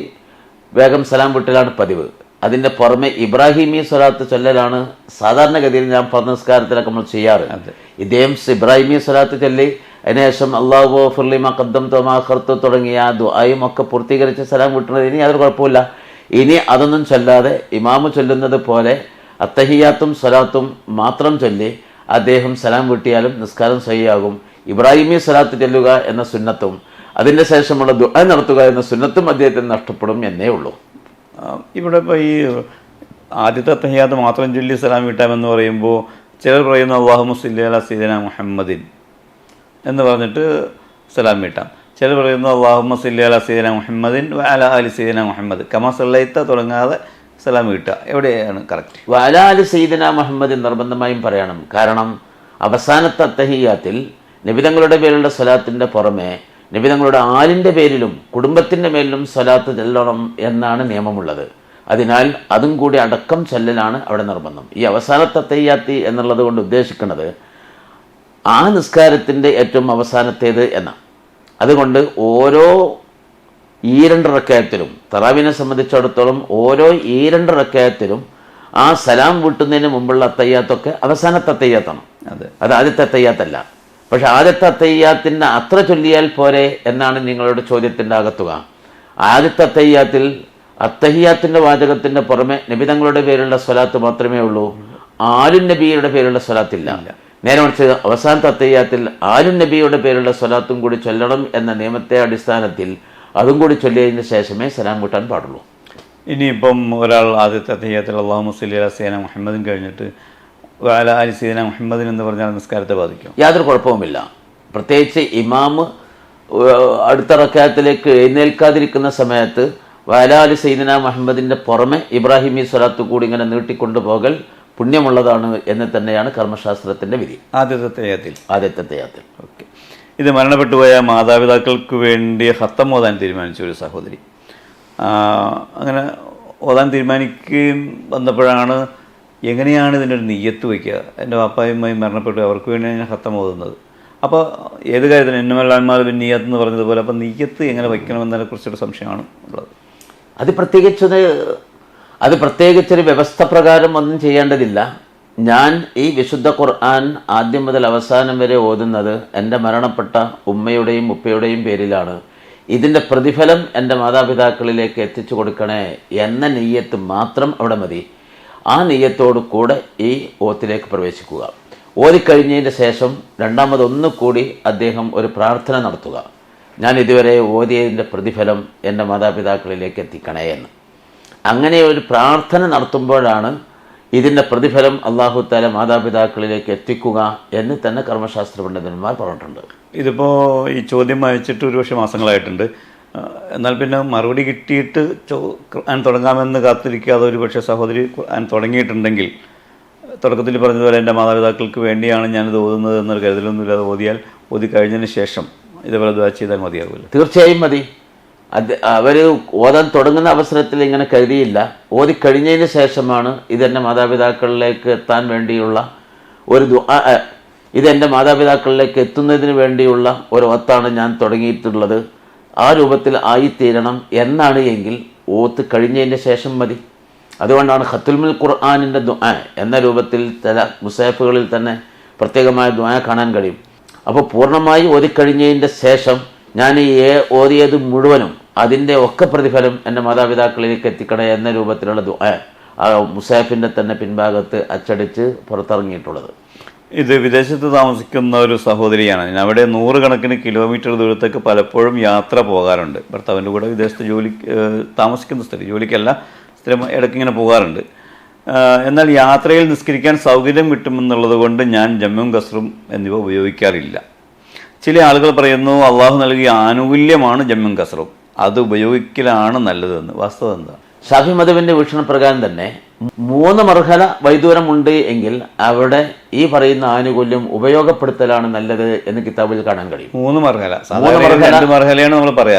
വേഗം സലാം വിട്ടലാണ് പതിവ്. അതിൻ്റെ പുറമെ ഇബ്രാഹിമി സ്വലാത്ത് ചൊല്ലലാണ് സാധാരണഗതിയിൽ ഞാൻ പറഞ്ഞ നിസ്കാരത്തിലൊക്കെ നമ്മൾ ചെയ്യാറ്. ഇദ്ദേഹം ഇബ്രാഹിമി സ്വലാത്ത് ചൊല്ലി അതിനുശേഷം അല്ലാഹു ഫിർലി മാ ഖദ്ദംതു മാ അഖർതു തുടങ്ങിയ ദുആയും ഒക്കെ പൂർത്തീകരിച്ച് സലാം വിട്ടുന്നത് ഇനി അതൊരു കുഴപ്പമില്ല. ഇനി അതൊന്നും ചൊല്ലാതെ ഇമാമ് ചൊല്ലുന്നത് പോലെ അത്തഹിയ്യാത്തും സ്വലാത്തും മാത്രം ചൊല്ലി അദ്ദേഹം സലാം വീട്ടിയാലും നിസ്കാരം സഹിയാകും. ഇബ്രാഹിമി സ്വലാത്ത് ചൊല്ലുക എന്ന സുന്നത്തും അതിൻ്റെ ശേഷമുള്ള ദുആ നടത്തുക എന്ന സുന്നത്തും അദ്ദേഹത്തിന് നഷ്ടപ്പെടും എന്നേ ഉള്ളൂ. ഇവിടെ ഇപ്പോൾ ഈ ആദ്യത്തെ അത്തഹിയ്യാത്ത് മാത്രം ചൊല്ലി സലാം വീട്ടാമെന്ന് പറയുമ്പോൾ ചിലർ പറയുന്ന അല്ലാഹുമ്മ സ്വല്ലി അലാ സയ്യിദിനാ മുഹമ്മദിൻ എന്ന് പറഞ്ഞിട്ട് സലാം വീട്ടാം. ചിലർ പറയുന്നു അല്ലാഹുമ്മ സ്വല്ലി അലാ സയ്യിദിനാ മുഹമ്മദിൻ വ അലാ ആലി സയ്യിദിനാ മുഹമ്മദ് കമാ സല്ലൈത തുടങ്ങാതെ സലാം വീട്ടുക. എവിടെയാണ് കറക്റ്റ്? വ അലാ ആലി സയ്യിദിനാ മുഹമ്മദിൻ നിർബന്ധമായും പറയണം. കാരണം അവസാനത്തെ അത്തഹിയ്യാത്തിൽ നബിതങ്ങളുടെ പേരിലുള്ള സ്വലാത്തിൻ്റെ പുറമെ നബിതങ്ങളുടെ ആലിൻ്റെ പേരിലും കുടുംബത്തിൻ്റെ മേലിലും സ്വലാത്ത് ചൊല്ലണം എന്നാണ് നിയമമുള്ളത്. അതിനാൽ അതും കൂടി അടക്കം ചൊല്ലലാണ് അവിടെ നിർബന്ധം. ഈ അവസാനത്തെ അത്തഹിയ്യാത്ത് എന്നുള്ളത് കൊണ്ട് ഉദ്ദേശിക്കുന്നത് ആ നിസ്കാരത്തിൻ്റെ ഏറ്റവും അവസാനത്തേത് എന്നാണ്. അതുകൊണ്ട് ഓരോ 2 റക്അത്തിലും തറാവിനെ സംബന്ധിച്ചിടത്തോളം ഓരോ 2 റക്അത്തിലും ആ സലാം വീട്ടുന്നതിന് മുമ്പുള്ള അത്തഹിയ്യാത്തൊക്കെ അവസാനത്തെ അത്തഹിയ്യാത്താണ്. അത് ആദ്യത്തെ അത്തഹിയ്യാത്തല്ല. പക്ഷെ ആദ്യത്തെ അത്തഹിയ്യാത്തിൻ്റെ അത്ര ചൊല്ലിയാൽ പോരെ എന്നാണ് നിങ്ങളുടെ ചോദ്യത്തിൻ്റെ അകത്തുക. ആദ്യത്തെ അത്തഹിയ്യാത്തിൽ അത്തഹിയ്യാത്തിൻ്റെ വാചകത്തിൻ്റെ പുറമെ നബിതങ്ങളുടെ പേരുള്ള സ്വലാത്ത് മാത്രമേ ഉള്ളൂ. ആലുൻ നബിയുടെ പേരുള്ള സ്വലാത്തില്ല. നേരെ മറിച്ച് അവസാനത്തെ അത്തഹിയ്യാത്തിൽ ആലുൻ നബിയുടെ പേരുള്ള സ്വലാത്തും കൂടി ചൊല്ലണം എന്ന നിയമത്തെ അടിസ്ഥാനത്തിൽ അതും കൂടി ചൊല്ലിയതിന് ശേഷമേ സലാം വീട്ടാൻ പാടുള്ളൂ. ഇനിയിപ്പം ഒരാൾ ആദ്യത്തെ തഹിയ്യത്തിൽ അല്ലാഹുമ്മ സ്വല്ലി അലാ സയ്യിദിനാ മുഹമ്മദിൻ കഴിഞ്ഞിട്ട് വഅലാ ആലി സയ്യിദിനാ മുഹമ്മദിൻ എന്ന് പറഞ്ഞാൽ നിസ്കാരത്തെ ബാധിക്കും? യാതൊരു കുഴപ്പവുമില്ല. പ്രത്യേകിച്ച് ഇമാം അടുത്ത റക്അത്തിലേക്ക് എഴുന്നേൽക്കാതിരിക്കുന്ന സമയത്ത് വഅലാ ആലി സയ്യിദിനാ മുഹമ്മദിൻ്റെ പുറമെ ഇബ്രാഹിമി സ്വലാത്ത് കൂടി ഇങ്ങനെ നീട്ടിക്കൊണ്ടു പോകൽ പുണ്യമുള്ളതാണ് എന്ന് തന്നെയാണ് കർമ്മശാസ്ത്രത്തിൻ്റെ വിധി. ആദ്യത്തെ തയ്യാത്തിൽ. ഓക്കെ. ഇത് മരണപ്പെട്ടുപോയ മാതാപിതാക്കൾക്ക് വേണ്ടി ഖത്തം ഓതാൻ തീരുമാനിച്ച ഒരു സഹോദരി, അങ്ങനെ ഓതാൻ തീരുമാനിക്കുകയും വന്നപ്പോഴാണ് എങ്ങനെയാണ് ഇതിൻ്റെ ഒരു നിയ്യത്ത് വയ്ക്കുക? എൻ്റെ വാപ്പായും അമ്മയും മരണപ്പെട്ടു, അവർക്ക് വേണ്ടിയാണ് ഞാൻ ഖത്തം ഓതുന്നത്. അപ്പോൾ ഏത് കാര്യത്തിന് ഇന്നമല്ലാന്മാർ പിന്നെ നിയ്യത്ത് എന്ന് പറഞ്ഞതുപോലെ അപ്പോൾ നിയ്യത്ത് എങ്ങനെ വയ്ക്കണമെന്നതിനെ കുറിച്ചൊരു സംശയമാണ് ഉള്ളത്. അത് പ്രത്യേകിച്ചൊരു വ്യവസ്ഥ പ്രകാരം ഒന്നും ചെയ്യേണ്ടതില്ല. ഞാൻ ഈ വിശുദ്ധ ഖുർആൻ ആദ്യം മുതൽ അവസാനം വരെ ഓതുന്നത് എൻ്റെ മരണപ്പെട്ട ഉമ്മയുടെയും ഉപ്പയുടെയും പേരിലാണ്. ഇതിൻ്റെ പ്രതിഫലം എൻ്റെ മാതാപിതാക്കളിലേക്ക് എത്തിച്ചു കൊടുക്കണേ എന്ന നിയ്യത്ത് മാത്രം അവിടെ മതി. ആ നിയ്യത്തോടു കൂടെ ഈ ഓത്തിലേക്ക് പ്രവേശിക്കുക. ഓതിക്കഴിഞ്ഞതിൻ്റെ ശേഷം രണ്ടാമതൊന്നുകൂടി അദ്ദേഹം ഒരു പ്രാർത്ഥന നടത്തുക. ഞാൻ ഇതുവരെ ഓതിയതിൻ്റെ പ്രതിഫലം എൻ്റെ മാതാപിതാക്കളിലേക്ക് എത്തിക്കണേ എന്ന്. അങ്ങനെ ഒരു പ്രാർത്ഥന നടത്തുമ്പോഴാണ് ഇതിൻ്റെ പ്രതിഫലം അല്ലാഹു തആല മാതാപിതാക്കളിലേക്ക് എത്തിക്കുക എന്ന് തന്നെ കർമ്മശാസ്ത്ര പണ്ഡിതന്മാർ പറഞ്ഞിട്ടുണ്ട്. ഇതിപ്പോൾ ഈ ചോദ്യം അയച്ചിട്ട് ഒരുപക്ഷെ മാസങ്ങളായിട്ടുണ്ട്. എന്നാൽ പിന്നെ മറുപടി കിട്ടിയിട്ട് ഖുർആൻ തുടങ്ങാമെന്ന് കാത്തിരിക്കാതെ ഒരു പക്ഷേ സഹോദരി ഖുർആൻ തുടങ്ങിയിട്ടുണ്ടെങ്കിൽ തുടക്കത്തിൽ പറഞ്ഞതുപോലെ എൻ്റെ മാതാപിതാക്കൾക്ക് വേണ്ടിയാണ് ഞാനിത് ഓതുന്നത് എന്നൊരു കരുതലൊന്നുമില്ലാതെ ഓതി കഴിഞ്ഞതിന് ശേഷം ഇതേപോലെ ദുആ ചെയ്താൽ മതിയാകുമല്ലോ? തീർച്ചയായും മതി. അവർ ഓതാൻ തുടങ്ങുന്ന അവസരത്തിൽ ഇങ്ങനെ കരുതിയില്ല. ഓതിക്കഴിഞ്ഞതിന് ശേഷമാണ് ഇതെൻ്റെ മാതാപിതാക്കളിലേക്ക് എത്താൻ വേണ്ടിയുള്ള ഒരു ദുആ, ഇതെൻ്റെ മാതാപിതാക്കളിലേക്ക് എത്തുന്നതിന് വേണ്ടിയുള്ള ഒരു ഓത്താണ് ഞാൻ തുടങ്ങിയിട്ടുള്ളത്, ആ രൂപത്തിൽ ആയിത്തീരണം എന്നാണ് എങ്കിൽ ഓത്ത് കഴിഞ്ഞതിന് ശേഷം മതി. അതുകൊണ്ടാണ് ഖത്തുൽ ഖുർആനിൻ്റെ ദുആ എന്ന രൂപത്തിൽ ചില മുസാഫുകളിൽ തന്നെ പ്രത്യേകമായ ദുആ കാണാൻ കഴിയും. അപ്പോൾ പൂർണ്ണമായി ഓതിക്കഴിഞ്ഞതിൻ്റെ ശേഷം ഞാൻ ഈ ഓതിയത് മുഴുവനും അതിൻ്റെ ഒക്കെ പ്രതിഫലം എൻ്റെ മാതാപിതാക്കളിലേക്ക് എത്തിക്കണേ എന്ന രൂപത്തിലുള്ള ദുആ ആ മുസാഫിൻ്റെ തന്നെ പിൻഭാഗത്ത് അച്ചടിച്ച് പുറത്തിറങ്ങിയിട്ടുള്ളത്. ഇത് വിദേശത്ത് താമസിക്കുന്ന ഒരു സഹോദരിയാണ്. അവിടെ 100 കണക്കിന് കിലോമീറ്റർ ദൂരത്തേക്ക് പലപ്പോഴും യാത്ര പോകാറുണ്ട്. ഭർത്താവിൻ്റെ കൂടെ വിദേശത്ത് താമസിക്കുന്ന സ്ഥലം ജോലിക്കല്ല, സ്ഥിരം ഇടയ്ക്കിങ്ങനെ പോകാറുണ്ട്. എന്നാൽ യാത്രയിൽ നിസ്കരിക്കാൻ സൗകര്യം കിട്ടുമെന്നുള്ളത് കൊണ്ട് ഞാൻ ജമ്മും കസ്റും എന്നിവ ഉപയോഗിക്കാറില്ല. ചില ആളുകൾ പറയുന്നു അള്ളാഹു നൽകിയ ആനുകൂല്യമാണ് ജമ്മും കസ്റും, അത് ഉപയോഗിക്കലാണ് നല്ലതെന്ന്. വാസ്തവം എന്താ? ഷാഫി മദ്ഹബിന്റെ വീക്ഷണപ്രകാരം തന്നെ 3 മർഹല വൈദൂരമുണ്ട് എങ്കിൽ അവിടെ ഈ പറയുന്ന ആനുകൂല്യം ഉപയോഗപ്പെടുത്തലാണ് നല്ലത് എന്ന് കിതാബിൽ കാണാൻ കഴിയും. 3 മർഹല, സാധാരണ 2 മർഹലയാണ് നമ്മൾ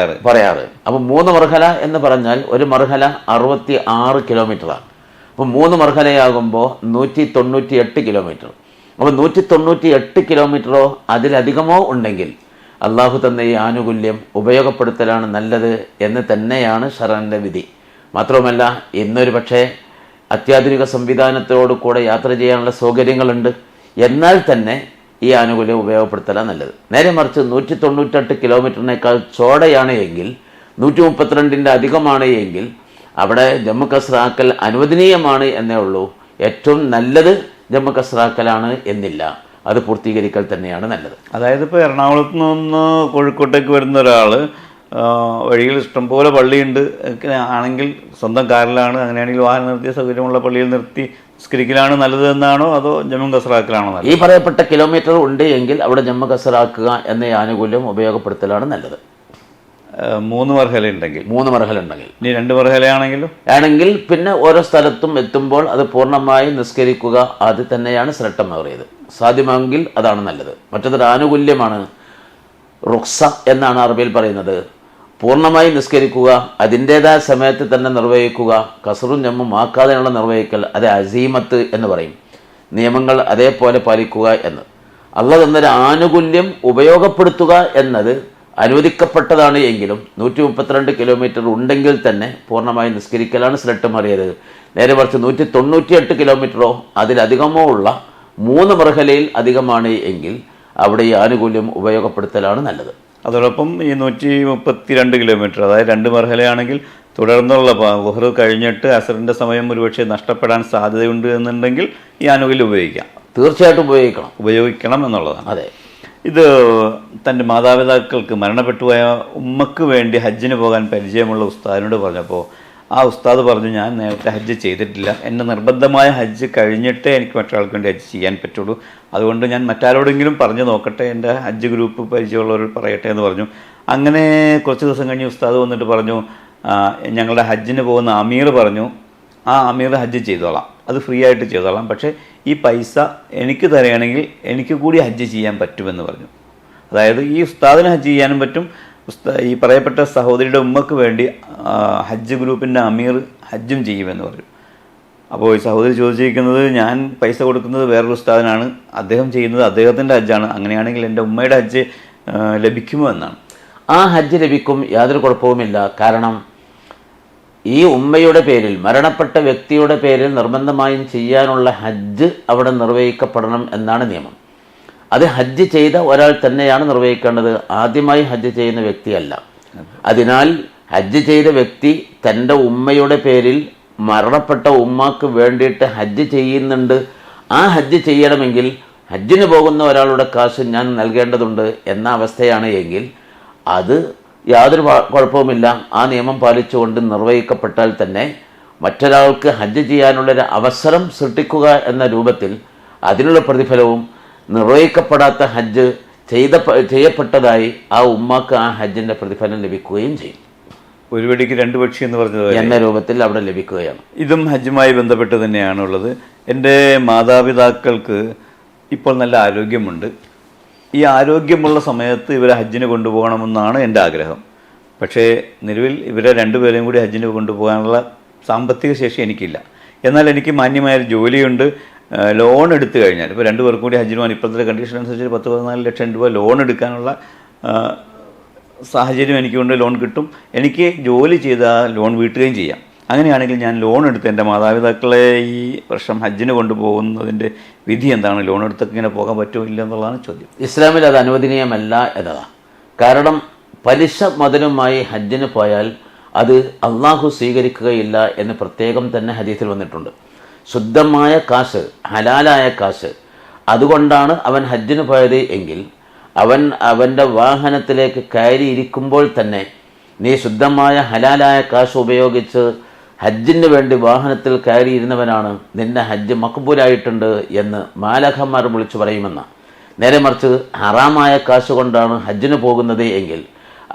പറയാറ്. അപ്പോൾ 3 മർഹല എന്ന് പറഞ്ഞാൽ ഒരു മർഹല 66 കിലോമീറ്ററാണ്. അപ്പോൾ 3 മർഹലയാകുമ്പോൾ 198 കിലോമീറ്റർ. അപ്പോൾ 198 കിലോമീറ്ററോ അതിലധികമോ ഉണ്ടെങ്കിൽ അള്ളാഹു തന്ന ഈ ആനുകൂല്യം ഉപയോഗപ്പെടുത്തലാണ് നല്ലത് എന്ന് തന്നെയാണ് ശറഅന്റെ വിധി. മാത്രവുമല്ല, ഇന്നൊരു പക്ഷേ അത്യാധുനിക സംവിധാനത്തോടു കൂടെ യാത്ര ചെയ്യാനുള്ള സൗകര്യങ്ങളുണ്ട്. എന്നാൽ തന്നെ ഈ ആനുകൂല്യം ഉപയോഗപ്പെടുത്തലാണ് നല്ലത്. നേരെ മറിച്ച് 198 കിലോമീറ്ററിനേക്കാൾ ചോടയാണ് എങ്കിൽ, 132ൻ്റെ അധികമാണ് എങ്കിൽ അവിടെ ജമ്മു കസ്റാക്കൽ അനുവദനീയമാണ് എന്നേ ഉള്ളൂ. ഏറ്റവും നല്ലത് ജമ്മു കസ്റാക്കലാണ് എന്നില്ല, അത് പൂർത്തീകരിക്കൽ തന്നെയാണ് നല്ലത്. അതായത് ഇപ്പോൾ എറണാകുളത്ത് നിന്ന് കോഴിക്കോട്ടേക്ക് വരുന്ന ഒരാൾ വഴിയിൽ ഇഷ്ടംപോലെ പള്ളിയുണ്ട് ആണെങ്കിൽ സ്വന്തം കാറിലാണ്, അങ്ങനെയാണെങ്കിൽ വാഹനം നിർത്തിയ സൗകര്യമുള്ള പള്ളിയിൽ നിർത്തി നിസ്കരിക്കലാണ് നല്ലത് എന്നാണോ അതോ ജമ്മു കസ്റാക്കലാണോ നല്ലത്? ഈ പറയപ്പെട്ട കിലോമീറ്റർ ഉണ്ട് എങ്കിൽ അവിടെ ജമ്മു കസ്റാക്കുക എന്ന ആനുകൂല്യം ഉപയോഗപ്പെടുത്തലാണ് നല്ലത്. 3 മർഹല ഉണ്ടെങ്കിൽ. 3 മർഹല ഉണ്ടെങ്കിൽ. ഇനി 2 മർഹലയാണെങ്കിൽ പിന്നെ ഓരോ സ്ഥലത്തും എത്തുമ്പോൾ അത് പൂർണ്ണമായി നിസ്കരിക്കുക, അത് തന്നെയാണ് ശ്രേഷ്ഠമേറിയത്. സാധ്യമാണെങ്കിൽ അതാണ് നല്ലത്. മറ്റൊരു ആനുകൂല്യമാണ് റുക്സ എന്നാണ് അറബിയിൽ പറയുന്നത്. പൂർണ്ണമായി നിസ്കരിക്കുക, അതിൻ്റേതായ സമയത്ത് തന്നെ നിർവഹിക്കുക, കസറും ജമ്മും ആക്കാതെയുള്ള നിർവഹിക്കൽ, അത് അസീമത്ത് എന്ന് പറയും. നിയമങ്ങൾ അതേപോലെ പാലിക്കുക എന്ന്. അള്ളാഹു തന്നൊരു ആനുകൂല്യം ഉപയോഗപ്പെടുത്തുക എന്നത് അനുവദിക്കപ്പെട്ടതാണ് എങ്കിലും 132 കിലോമീറ്റർ ഉണ്ടെങ്കിൽ തന്നെ പൂർണ്ണമായി നിസ്കരിക്കലാണ് ശ്രേഷ്ഠമേറിയത്. നേരെ മറിച്ച് 198 കിലോമീറ്ററോ അതിലധികമോ ഉള്ള 3 മർഹലയിൽ അധികമാണ് എങ്കിൽ അവിടെ ഈ ആനുകൂല്യം ഉപയോഗപ്പെടുത്തലാണ് നല്ലത്. അതോടൊപ്പം ഈ 132 കിലോമീറ്റർ, അതായത് 2 മർഹലയാണെങ്കിൽ തുടർന്നുള്ള ളുഹർ കഴിഞ്ഞിട്ട് അസറിൻ്റെ സമയം ഒരുപക്ഷെ നഷ്ടപ്പെടാൻ സാധ്യതയുണ്ട് എന്നുണ്ടെങ്കിൽ ഈ ആനുകൂല്യം തീർച്ചയായിട്ടും ഉപയോഗിക്കണം എന്നുള്ളതാണ്. അതെ. ഇത് തൻ്റെ മാതാപിതാക്കൾക്ക് മരണപ്പെട്ടുപോയ ഉമ്മക്ക് വേണ്ടി ഹജ്ജിന് പോകാൻ പരിചയമുള്ള ഉസ്താദിനോട് പറഞ്ഞപ്പോൾ ആ ഉസ്താദ് പറഞ്ഞു, ഞാൻ നേരത്തെ ഹജ്ജ് ചെയ്തിട്ടില്ല, എന്നെ നിർബന്ധമായ ഹജ്ജ് കഴിഞ്ഞിട്ടേ എനിക്ക് മറ്റൊരാൾക്ക് വേണ്ടി ഹജ്ജ് ചെയ്യാൻ പറ്റുള്ളൂ, അതുകൊണ്ട് ഞാൻ മറ്റാരോടെങ്കിലും പറഞ്ഞു നോക്കട്ടെ, എൻ്റെ ഹജ്ജ് ഗ്രൂപ്പ് പരിചയമുള്ളവർ പറയട്ടെ എന്ന് പറഞ്ഞു. അങ്ങനെ കുറച്ച് ദിവസം കഴിഞ്ഞ് ഉസ്താദ് വന്നിട്ട് പറഞ്ഞു, ഞങ്ങളുടെ ഹജ്ജിന് പോകുന്ന അമീർ പറഞ്ഞു, ആ അമീർ ഹജ്ജ് ചെയ്തോളാം, അത് ഫ്രീ ആയിട്ട് ചെയ്തോളാം, പക്ഷേ ഈ പൈസ എനിക്ക് തരികയാണെങ്കിൽ എനിക്ക് കൂടി ഹജ്ജ് ചെയ്യാൻ പറ്റുമെന്ന് പറഞ്ഞു. അതായത് ഈ ഉസ്താദിന് ഹജ്ജ് ചെയ്യാനും പറ്റും, ഈ പറയപ്പെട്ട സഹോദരിയുടെ ഉമ്മക്ക് വേണ്ടി ഹജ്ജ് ഗ്രൂപ്പിൻ്റെ അമീർ ഹജ്ജും ചെയ്യുമെന്ന് പറഞ്ഞു. അപ്പോൾ ഈ സഹോദരി ചോദിച്ചിരിക്കുന്നത്, ഞാൻ പൈസ കൊടുക്കുന്നത് വേറൊരു ഉസ്താദിനാണ്, അദ്ദേഹം ചെയ്യുന്നത് അദ്ദേഹത്തിൻ്റെ ഹജ്ജാണ്, അങ്ങനെയാണെങ്കിൽ എൻ്റെ ഉമ്മയുടെ ഹജ്ജ് ലഭിക്കുമോ എന്നാണ്. ആ ഹജ്ജ് ലഭിക്കും, യാതൊരു കുഴപ്പവുമില്ല. കാരണം ഈ ഉമ്മയുടെ പേരിൽ, മരണപ്പെട്ട വ്യക്തിയുടെ പേരിൽ നിർബന്ധമായും ചെയ്യാനുള്ള ഹജ്ജ് അവിടെ നിർവഹിക്കപ്പെടണം എന്നാണ് നിയമം. അത് ഹജ്ജ് ചെയ്ത ഒരാൾ തന്നെയാണ് നിർവഹിക്കേണ്ടത്, ആദ്യമായി ഹജ്ജ് ചെയ്യുന്ന വ്യക്തിയല്ല. അതിനാൽ ഹജ്ജ് ചെയ്ത വ്യക്തി തൻ്റെ ഉമ്മയുടെ പേരിൽ മരണപ്പെട്ട ഉമ്മാക്ക് വേണ്ടിയിട്ട് ഹജ്ജ് ചെയ്യുന്നുണ്ട്, ആ ഹജ്ജ് ചെയ്യണമെങ്കിൽ ഹജ്ജിന് പോകുന്ന ഒരാളുടെ കാശ് ഞാൻ നൽകേണ്ടതുണ്ട് എന്ന അവസ്ഥയാണ് എങ്കിൽ അത് യാതൊരു കുഴപ്പവുമില്ല. ആ നിയമം പാലിച്ചുകൊണ്ട് നിർവഹിക്കപ്പെട്ടാൽ തന്നെ മറ്റൊരാൾക്ക് ഹജ്ജ് ചെയ്യാനുള്ളൊരു അവസരം സൃഷ്ടിക്കുക എന്ന രൂപത്തിൽ അതിനുള്ള പ്രതിഫലവും, നിർവഹിക്കപ്പെടാത്ത ഹജ്ജ് ചെയ്യപ്പെട്ടതായി ആ ഉമ്മാക്ക് ആ ഹജ്ജിൻ്റെ പ്രതിഫലം ലഭിക്കുകയും ചെയ്യും. ഒരു വെടിക്ക് രണ്ട് പക്ഷി എന്ന് പറഞ്ഞത് എന്ന രൂപത്തിൽ അവിടെ ലഭിക്കുകയാണ്. ഇതും ഹജ്ജുമായി ബന്ധപ്പെട്ട് തന്നെയാണുള്ളത്. എൻ്റെ മാതാപിതാക്കൾക്ക് ഇപ്പോൾ നല്ല ആരോഗ്യമുണ്ട്. ഈ ആരോഗ്യമുള്ള സമയത്ത് ഇവരെ ഹജ്ജിന് കൊണ്ടുപോകണമെന്നാണ് എൻ്റെ ആഗ്രഹം. പക്ഷേ നിലവിൽ ഇവരെ രണ്ടുപേരെയും കൂടി ഹജ്ജിന് കൊണ്ടുപോകാനുള്ള സാമ്പത്തിക ശേഷി എനിക്കില്ല. എന്നാൽ എനിക്ക് മാന്യമായൊരു ജോലിയുണ്ട്. ലോൺ എടുത്തു കഴിഞ്ഞാൽ, ഇപ്പോൾ രണ്ടുപേർക്കും കൂടി ഹജ്ജിന് പോകാൻ ഇപ്പോഴത്തെ കണ്ടീഷൻ അനുസരിച്ച് 10-14 ലക്ഷം രൂപ ലോൺ എടുക്കാനുള്ള സാഹചര്യം എനിക്കുണ്ട്. ലോൺ കിട്ടും. എനിക്ക് ജോലി ചെയ്താൽ ലോൺ വീട്ടുകയും ചെയ്യാം. അങ്ങനെയാണെങ്കിൽ ഞാൻ ലോൺ എടുത്ത് എൻ്റെ മാതാപിതാക്കളെ ഈ വർഷം ഹജ്ജിന് കൊണ്ടുപോകുന്നതിൻ്റെ വിധി എന്താണ്? ലോൺ എടുത്തൊക്കെ ഇങ്ങനെ പോകാൻ പറ്റുമോ ഇല്ല എന്നുള്ളതാണ് ചോദ്യം. ഇസ്ലാമിൽ അത് അനുവദനീയമല്ല എന്നതാണ്. കാരണം പലിശ മുതലുമായി ഹജ്ജിന് പോയാൽ അത് അള്ളാഹു സ്വീകരിക്കുകയില്ല എന്ന് പ്രത്യേകം തന്നെ ഹദീസിൽ വന്നിട്ടുണ്ട്. ശുദ്ധമായ കാശ്, ഹലാലായ കാശ്, അതുകൊണ്ടാണ് അവൻ ഹജ്ജിന് പോയത് എങ്കിൽ അവൻ്റെ വാഹനത്തിലേക്ക് കയറിയിരിക്കുമ്പോൾ തന്നെ നീ ശുദ്ധമായ ഹലാലായ കാശ് ഉപയോഗിച്ച് ഹജ്ജിന് വേണ്ടി വാഹനത്തിൽ കയറിയിരുന്നവനാണ്, നിന്റെ ഹജ്ജ് മക്ബൂലായിട്ടുണ്ട് എന്ന് മാലഖന്മാർ വിളിച്ചു പറയുമെന്ന്. നേരെ മറിച്ച് ഹറാമായ കാശ് കൊണ്ടാണ് ഹജ്ജിന് പോകുന്നത് എങ്കിൽ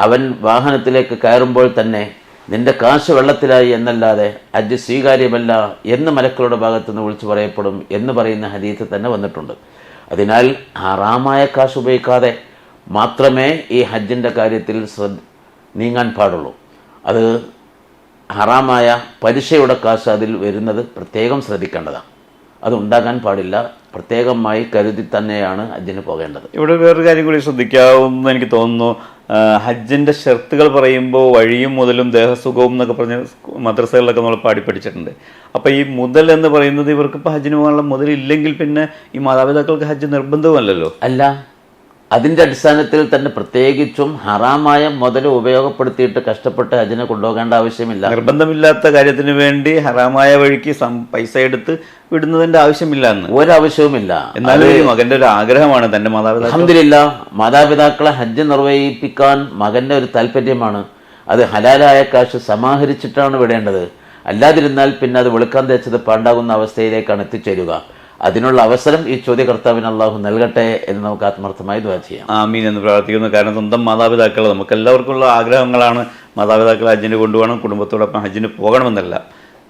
അവൻ വാഹനത്തിലേക്ക് കയറുമ്പോൾ തന്നെ നിന്റെ കാശ് വെള്ളത്തിലായി എന്നല്ലാതെ ഹജ്ജ് സ്വീകാര്യമല്ല എന്ന് മലക്കളുടെ ഭാഗത്തുനിന്ന് വിളിച്ചു പറയപ്പെടും എന്ന് പറയുന്ന ഹദീസ് തന്നെ വന്നിട്ടുണ്ട്. അതിനാൽ ഹറാമായ കാശ് ഉപയോഗിക്കാതെ മാത്രമേ ഈ ഹജ്ജിൻ്റെ കാര്യത്തിൽ നീങ്ങാൻ പാടുള്ളൂ. അത് ഹറാമായ പലിശയുടെ കാശ് അതിൽ വരുന്നത് പ്രത്യേകം ശ്രദ്ധിക്കേണ്ടതാണ്. അത് ഉണ്ടാകാൻ പാടില്ല. പ്രത്യേകമായി കരുതി തന്നെയാണ് ഹജ്ജിന് പോകേണ്ടത്. ഇവിടെ വേറൊരു കാര്യം കൂടി ശ്രദ്ധിക്കാവുന്ന എനിക്ക് തോന്നുന്നു. ഹജ്ജിൻ്റെ ഷർത്തുകൾ പറയുമ്പോൾ വഴിയും മുതലും ദേഹസുഖവും എന്നൊക്കെ പറഞ്ഞ് മദ്രസകളിലൊക്കെ നമ്മൾ പഠിച്ചിട്ടുണ്ട്. അപ്പോൾ ഈ മുതൽ എന്ന് പറയുന്നത് ഇവർക്കിപ്പോൾ ഹജ്ജിന് പോകാനുള്ള മുതലില്ലെങ്കിൽ പിന്നെ ഈ മാതാപിതാക്കൾക്ക് ഹജ്ജ് നിർബന്ധമല്ലല്ലോ. അല്ല, അതിൻ്റെ അടിസ്ഥാനത്തിൽ തന്നെ പ്രത്യേകിച്ചും ഹറാമായ മുതൽ ഉപയോഗപ്പെടുത്തിയിട്ട് കഷ്ടപ്പെട്ട് ഹജ്ജിനെ കൊണ്ടുപോകേണ്ട ആവശ്യമില്ല. നിർബന്ധമില്ലാത്ത കാര്യത്തിന് വേണ്ടി ഹറാമായ വഴിക്ക് പൈസ എടുത്ത് വിടുന്നതിൻ്റെ ആവശ്യമില്ല എന്ന് ഒരാവശ്യവുമില്ല. എന്നാലും ഈ മകൻ്റെ ഒരു ആഗ്രഹമാണ് തൻ്റെ മാതാപിതാക്കൾ. അൽഹംദുലില്ലാ, മാതാപിതാക്കളെ ഹജ്ജ് നിർവഹിപ്പിക്കാൻ മകൻ്റെ ഒരു താല്പര്യമാണ്. അത് ഹലാലായ കാശ് സമാഹരിച്ചിട്ടാണ് വിടേണ്ടത്. അല്ലാതിരുന്നാൽ പിന്നെ അത് വെളുക്കാൻ തേച്ചത് പാണ്ടാകുന്ന അവസ്ഥയിലേക്കാണ് എത്തിച്ചേരുക. അതിനുള്ള അവസരം ഈ ചോദ്യകർത്താവിന് അള്ളാഹു നൽകട്ടെ എന്ന് നമുക്ക് ആത്മാർത്ഥമായി ദുആ ചെയ്യാം. ആമീൻ എന്ന് പ്രാർത്ഥിക്കുന്നു. കാരണം സ്വന്തം മാതാപിതാക്കൾ, നമുക്ക് എല്ലാവർക്കുമുള്ള ആഗ്രഹങ്ങളാണ് മാതാപിതാക്കളെ ഹജ്ജിന് കൊണ്ടുപോകണം, കുടുംബത്തോടൊപ്പം ഹജ്ജിന് പോകണമെന്നല്ല.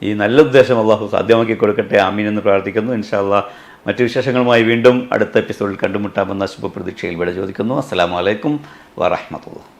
ഈ നല്ല ഉദ്ദേശം അള്ളാഹു സാധ്യമാക്കി കൊടുക്കട്ടെ. ആമീൻ എന്ന് പ്രാർത്ഥിക്കുന്നു. ഇൻഷാ അല്ലാഹ് മറ്റു വിശേഷങ്ങളുമായി വീണ്ടും അടുത്ത എപ്പിസോഡിൽ കണ്ടുമുട്ടാമെന്ന ശുഭപ്രതീക്ഷയിൽ ഇവിടെ ചോദിക്കുന്നു. അസ്സലാമു അലൈക്കും വറഹ്മത്തുള്ളാഹി.